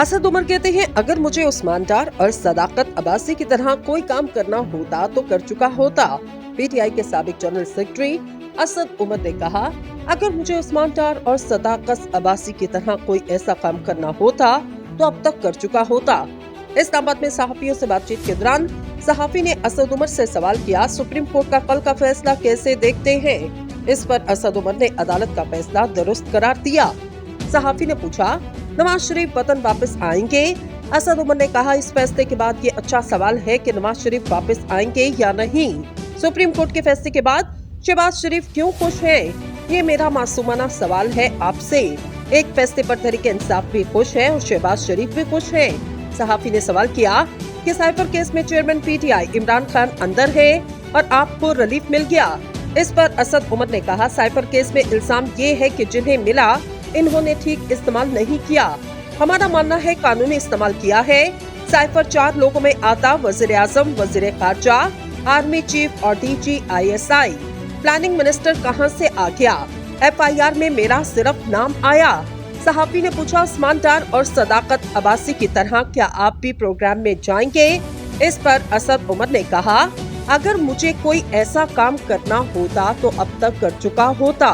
असद उमर कहते हैं, अगर मुझे उस्मान डार और सदाकत अब्बासी की तरह कोई काम करना होता तो कर चुका होता। पीटीआई के साबिक जनरल सेक्रेटरी असद उमर ने कहा, अगर मुझे उस्मान डार और सदाकत अब्बासी की तरह कोई ऐसा काम करना होता तो अब तक कर चुका होता। इस्लामाबाद में सहाफियों से बातचीत के दौरान सहाफी ने असद उमर से सवाल किया, सुप्रीम कोर्ट का कल का फैसला कैसे देखते हैं? इस पर असद उमर ने अदालत का फैसला दुरुस्त करार दिया। सहाफी ने पूछा, नवाज शरीफ वतन वापस आएंगे? असद उमर ने कहा, इस फैसले के बाद ये अच्छा सवाल है कि नवाज शरीफ वापस आएंगे या नहीं। सुप्रीम कोर्ट के फैसले के बाद शहबाज शरीफ क्यों खुश हैं? ये मेरा मासूमाना सवाल है आपसे। एक फैसले पर तहरीक इंसाफ भी खुश है और शहबाज शरीफ भी खुश है। सहाफी ने सवाल किया कि साइफर केस में चेयरमैन पीटीआई इमरान खान अंदर है और आपको रिलीफ मिल गया। इस पर असद उमर ने कहा, साइफर केस में इल्जाम ये है कि जिन्हें मिला इन्होंने ठीक इस्तेमाल नहीं किया। हमारा मानना है कानूनी इस्तेमाल किया है। साइफर 4 लोगों में आता, वजीर आजम, वजीर खारजा, आर्मी चीफ और डीजी ISI। प्लानिंग मिनिस्टर कहां से आ गया? FIR में मेरा सिर्फ नाम आया। सहाफी ने पूछा, उस्मान डार और सदाकत अब्बासी की तरह क्या आप भी प्रोग्राम में जाएंगे? इस पर असद उमर ने कहा, अगर मुझे कोई ऐसा काम करना होता तो अब तक कर चुका होता।